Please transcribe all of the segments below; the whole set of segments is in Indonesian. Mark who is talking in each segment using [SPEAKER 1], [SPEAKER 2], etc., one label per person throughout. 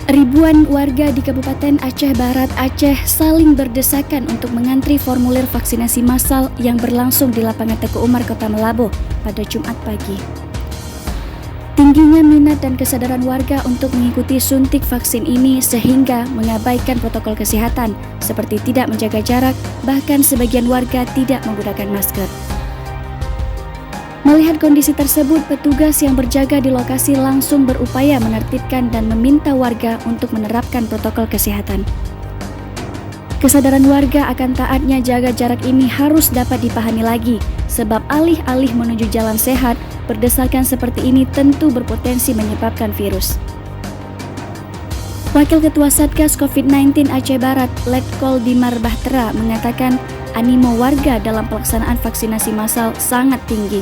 [SPEAKER 1] Ribuan warga di Kabupaten Aceh Barat, Aceh saling berdesakan untuk mengantri formulir vaksinasi massal yang berlangsung di lapangan Teguh Umar, Kota Meulaboh pada Jumat pagi. Tingginya minat dan kesadaran warga untuk mengikuti suntik vaksin ini sehingga mengabaikan protokol kesehatan seperti tidak menjaga jarak, bahkan sebagian warga tidak menggunakan masker. Melihat kondisi tersebut, petugas yang berjaga di lokasi langsung berupaya menertibkan dan meminta warga untuk menerapkan protokol kesehatan. Kesadaran warga akan taatnya jaga jarak ini harus dapat dipahami lagi, sebab alih-alih menuju jalan sehat, berdesakan seperti ini tentu berpotensi menyebabkan virus. Wakil Ketua Satgas COVID-19 Aceh Barat, Letkol Dimar Bahtera, mengatakan animo warga dalam pelaksanaan vaksinasi massal sangat tinggi.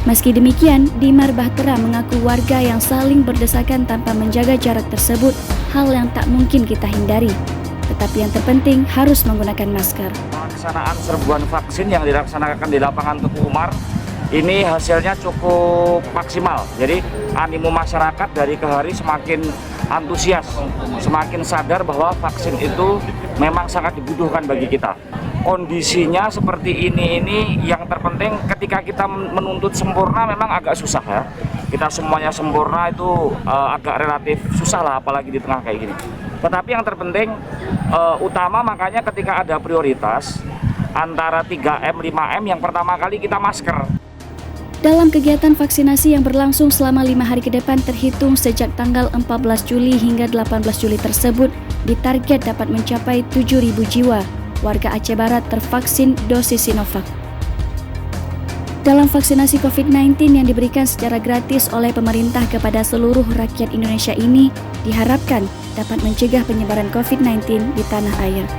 [SPEAKER 1] Meski demikian, Dimar Bahtera mengaku warga yang saling berdesakan tanpa menjaga jarak tersebut hal yang tak mungkin kita hindari. Tetapi yang terpenting harus menggunakan masker.
[SPEAKER 2] Pelaksanaan serbuan vaksin yang dilaksanakan di lapangan Teguh Umar ini hasilnya cukup maksimal. Jadi animo masyarakat dari ke hari semakin antusias, semakin sadar bahwa vaksin itu memang sangat dibutuhkan bagi kita. Kondisinya seperti ini yang terpenting ketika kita menuntut sempurna memang agak susah ya. Kita semuanya sempurna itu agak relatif susah lah, apalagi di tengah kayak gini. Tetapi yang terpenting utama makanya ketika ada prioritas antara 3M, 5M, yang pertama kali kita masker.
[SPEAKER 1] Dalam kegiatan vaksinasi yang berlangsung selama 5 hari ke depan terhitung sejak tanggal 14 Juli hingga 18 Juli tersebut, ditarget dapat mencapai 7.000 jiwa warga Aceh Barat tervaksin dosis Sinovac. Dalam vaksinasi COVID-19 yang diberikan secara gratis oleh pemerintah kepada seluruh rakyat Indonesia ini, diharapkan dapat mencegah penyebaran COVID-19 di tanah air.